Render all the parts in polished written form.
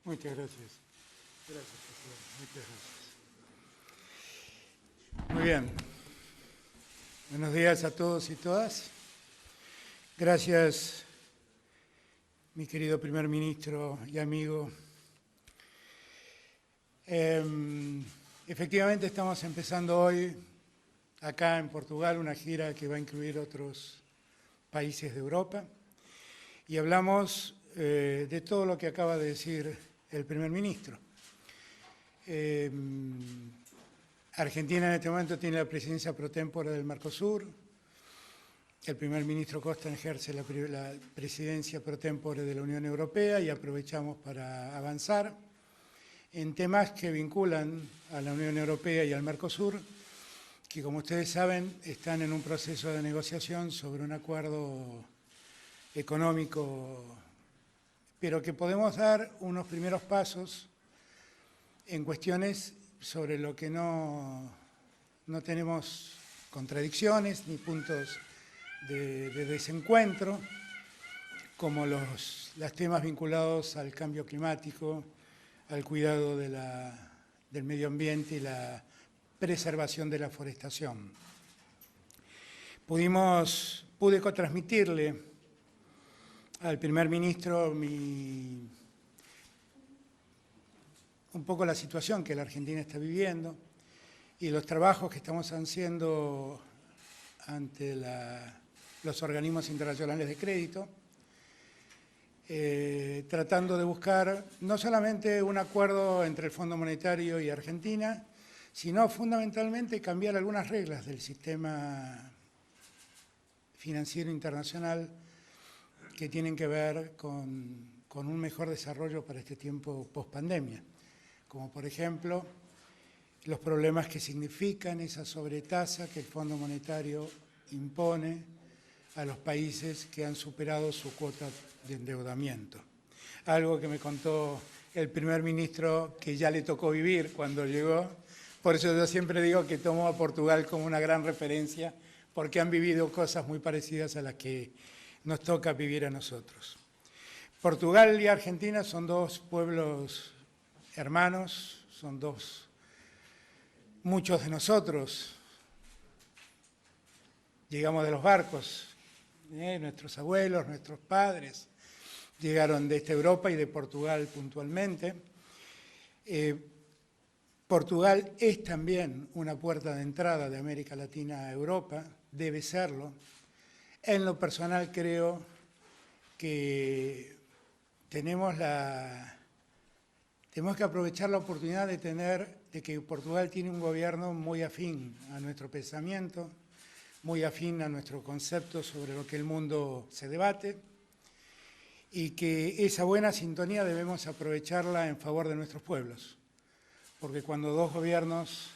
Muchas gracias. Gracias, presidente. Muchas gracias. Muy bien. Buenos días a todos y todas. Gracias, mi querido primer ministro y amigo. Efectivamente estamos empezando hoy acá en Portugal una gira que va a incluir otros países de Europa y hablamos de todo lo que acaba de decir el primer ministro. Argentina en este momento tiene la presidencia pro tempore del Mercosur. El primer ministro Costa ejerce la presidencia pro tempore de la Unión Europea y aprovechamos para avanzar en temas que vinculan a la Unión Europea y al Mercosur, que como ustedes saben están en un proceso de negociación sobre un acuerdo económico, pero que podemos dar unos primeros pasos en cuestiones sobre lo que no tenemos contradicciones ni puntos de desencuentro, como los temas vinculados al cambio climático, al cuidado del medio ambiente y la preservación de la forestación. Pude transmitirle al primer ministro un poco la situación que la Argentina está viviendo y los trabajos que estamos haciendo ante los organismos internacionales de crédito, tratando de buscar no solamente un acuerdo entre el Fondo Monetario y Argentina, sino fundamentalmente cambiar algunas reglas del sistema financiero internacional que tienen que ver con un mejor desarrollo para este tiempo post-pandemia, como por ejemplo los problemas que significan esa sobretasa que el Fondo Monetario impone a los países que han superado su cuota de endeudamiento. Algo que me contó el primer ministro que ya le tocó vivir cuando llegó. Por eso yo siempre digo que tomo a Portugal como una gran referencia, porque han vivido cosas muy parecidas a las que nos toca vivir a nosotros. Portugal y Argentina son dos pueblos hermanos, son muchos de nosotros llegamos de los barcos, nuestros abuelos, nuestros padres llegaron de esta Europa y de Portugal puntualmente. Portugal es también una puerta de entrada de América Latina a Europa, debe serlo. En lo personal creo que tenemos que aprovechar la oportunidad de que Portugal tiene un gobierno muy afín a nuestro pensamiento, muy afín a nuestro concepto sobre lo que el mundo se debate, y que esa buena sintonía debemos aprovecharla en favor de nuestros pueblos, porque cuando dos gobiernos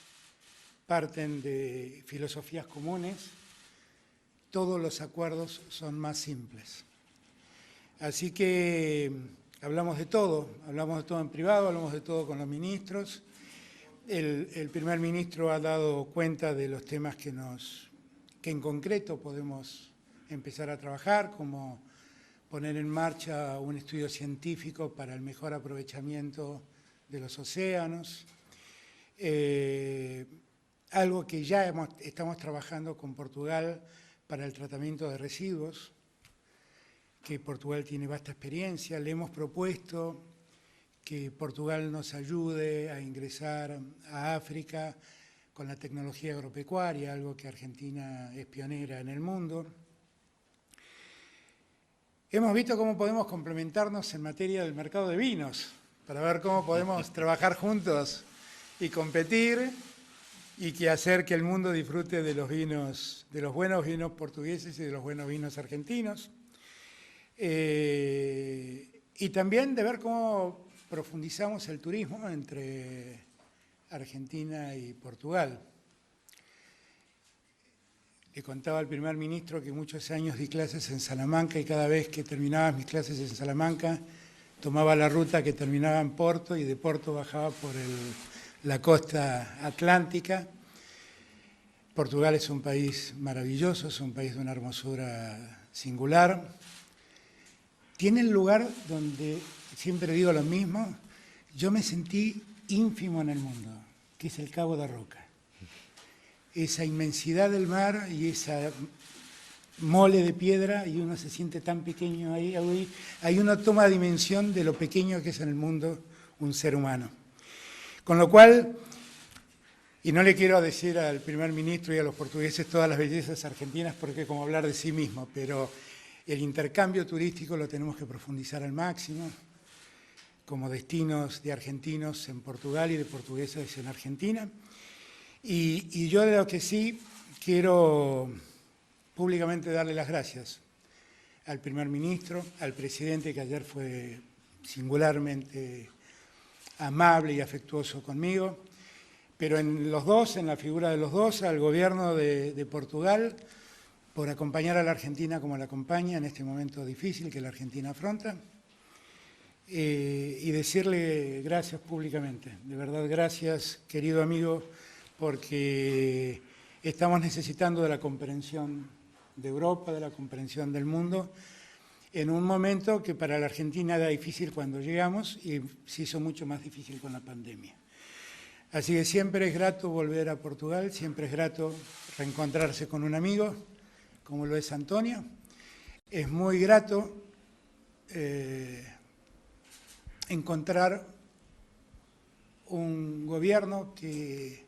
parten de filosofías comunes, todos los acuerdos son más simples. Así que hablamos de todo en privado, hablamos de todo con los ministros. El primer ministro ha dado cuenta de los temas que en concreto podemos empezar a trabajar, como poner en marcha un estudio científico para el mejor aprovechamiento de los océanos, algo que ya estamos trabajando con Portugal para el tratamiento de residuos, que Portugal tiene vasta experiencia. Le hemos propuesto que Portugal nos ayude a ingresar a África con la tecnología agropecuaria, algo que Argentina es pionera en el mundo. Hemos visto cómo podemos complementarnos en materia del mercado de vinos, para ver cómo podemos trabajar juntos y competir y hacer que el mundo disfrute de los vinos, de los buenos vinos portugueses y de los buenos vinos argentinos. Y también de ver cómo profundizamos el turismo entre Argentina y Portugal. Le contaba al primer ministro que muchos años di clases en Salamanca y cada vez que terminaba mis clases en Salamanca tomaba la ruta que terminaba en Porto y de Porto bajaba por la costa atlántica. Portugal es un país maravilloso, es un país de una hermosura singular. Tiene el lugar donde, siempre digo lo mismo, yo me sentí ínfimo en el mundo, que es el Cabo de Roca. Esa inmensidad del mar y esa mole de piedra, y uno se siente tan pequeño ahí uno toma dimensión de lo pequeño que es en el mundo un ser humano. Con lo cual, y no le quiero decir al primer ministro y a los portugueses todas las bellezas argentinas, porque es como hablar de sí mismo, pero el intercambio turístico lo tenemos que profundizar al máximo, como destinos de argentinos en Portugal y de portugueses en Argentina. Y yo de lo que sí quiero públicamente darle las gracias al primer ministro, al presidente, que ayer fue singularmente amable y afectuoso conmigo, pero en los dos, en la figura de los dos, al gobierno de Portugal, por acompañar a la Argentina como la acompaña en este momento difícil que la Argentina afronta, y decirle gracias públicamente. De verdad, gracias, querido amigo, porque estamos necesitando de la comprensión de Europa, de la comprensión del mundo, en un momento que para la Argentina era difícil cuando llegamos y se hizo mucho más difícil con la pandemia. Así que siempre es grato volver a Portugal, siempre es grato reencontrarse con un amigo, como lo es Antonio. Es muy grato encontrar un gobierno que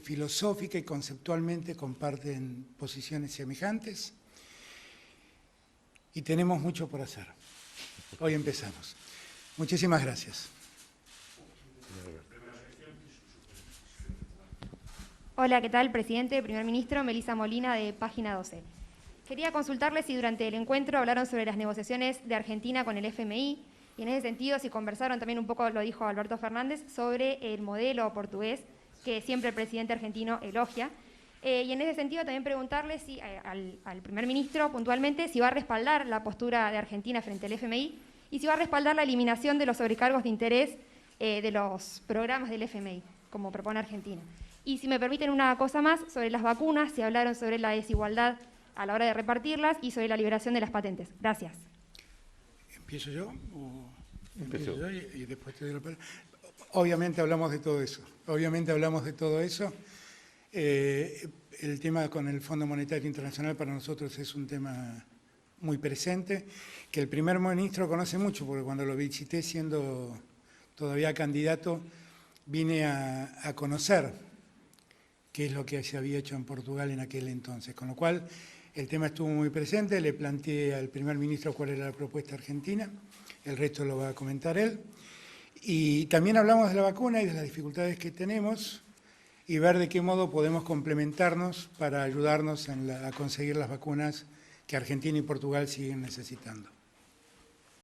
filosófica y conceptualmente comparten posiciones semejantes, y tenemos mucho por hacer. Hoy empezamos. Muchísimas gracias. Hola, ¿qué tal, presidente? Primer ministro, Melissa Molina, de Página 12. Quería consultarle si durante el encuentro hablaron sobre las negociaciones de Argentina con el FMI, y en ese sentido si conversaron también un poco, lo dijo Alberto Fernández, sobre el modelo portugués que siempre el presidente argentino elogia. Y en ese sentido también preguntarle si, al primer ministro puntualmente, si va a respaldar la postura de Argentina frente al FMI y si va a respaldar la eliminación de los sobrecargos de interés de los programas del FMI, como propone Argentina. Y si me permiten una cosa más, sobre las vacunas, si hablaron sobre la desigualdad a la hora de repartirlas y sobre la liberación de las patentes. Gracias. ¿Empiezo yo? Empiezo yo y después te doy la palabra. Obviamente hablamos de todo eso. El tema con el Fondo Monetario Internacional para nosotros es un tema muy presente, que el primer ministro conoce mucho, porque cuando lo visité siendo todavía candidato, vine a conocer qué es lo que se había hecho en Portugal en aquel entonces. Con lo cual, el tema estuvo muy presente, le planteé al primer ministro cuál era la propuesta argentina, el resto lo va a comentar él. Y también hablamos de la vacuna y de las dificultades que tenemos y ver de qué modo podemos complementarnos para ayudarnos a conseguir las vacunas que Argentina y Portugal siguen necesitando.